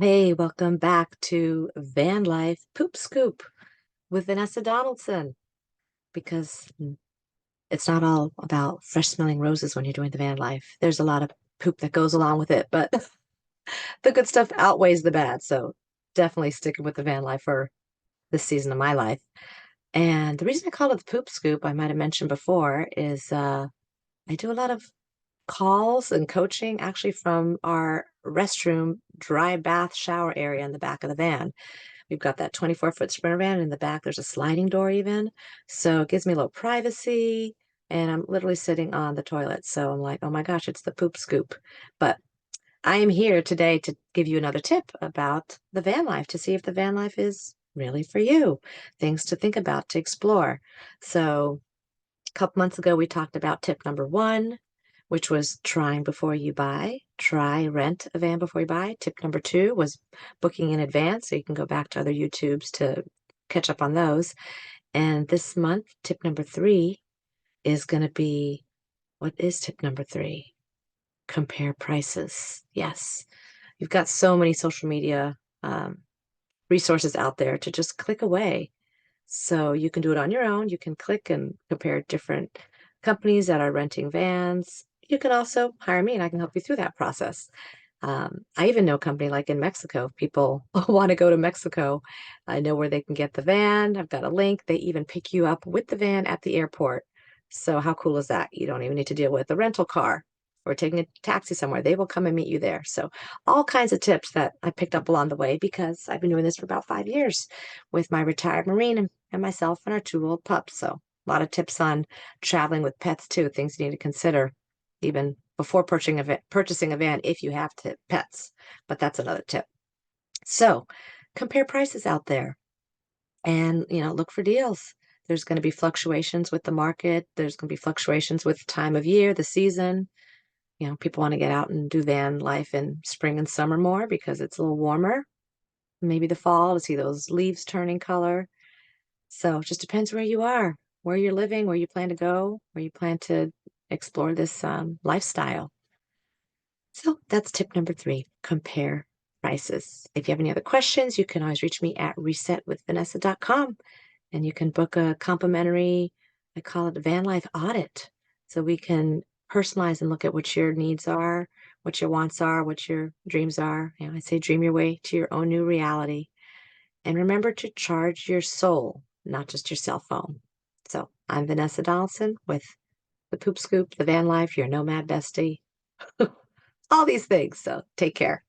Hey, welcome back to Van Life Poop Scoop with Vanessa Donaldson. Because it's not all about fresh smelling roses when you're doing the van life. There's a lot of poop that goes along with it, but the good stuff outweighs the bad. So definitely sticking with the van life for this season of my life. And the reason I call it the poop scoop, I might have mentioned before, is I do a lot of calls and coaching actually from our restroom dry bath shower area in the back of the van. We've got that 24-foot Sprinter van in the back. There's a sliding door even. So it gives me a little privacy. And I'm literally sitting on the toilet. So I'm like, oh my gosh, it's the poop scoop. But I am here today to give you another tip about the van life to see if the van life is really for you. Things to think about, to explore. So a couple months ago, we talked about tip number one, which was trying before you buy. Try rent a van before you buy. Tip number two was booking in advance. So you can go back to other YouTubes to catch up on those. And this month, tip number three is going to be, what is tip number three? Compare prices. Yes. You've got so many social media resources out there to just click away. So you can do it on your own. You can click and compare different companies that are renting vans. You can also hire me and I can help you through that process. I even know a company like in Mexico, if people want to go to Mexico. I know where they can get the van. I've got a link. They even pick you up with the van at the airport. So how cool is that? You don't even need to deal with a rental car or taking a taxi somewhere. They will come and meet you there. So all kinds of tips that I picked up along the way because I've been doing this for about 5 years with my retired Marine and myself and our two old pups. So a lot of tips on traveling with pets too, things you need to consider even before purchasing a van if you have pets. But that's another tip. So compare prices out there and look for deals. There's going to be fluctuations with the market. There's going to be fluctuations with time of year, the season. People want to get out and do van life in spring and summer more because it's a little warmer. Maybe the fall to see those leaves turning color. So it just depends where you are, where you're living, where you plan to go, where you plan to explore this lifestyle. So that's tip number three, compare prices. If you have any other questions, you can always reach me at resetwithvanessa.com and you can book a complimentary, I call it a van life audit. So we can personalize and look at what your needs are, what your wants are, what your dreams are. I say dream your way to your own new reality. And remember to charge your soul, not just your cell phone. So I'm Vanessa Donaldson with the Poop Scoop, the Van Life, your Nomad Bestie, all these things. So take care.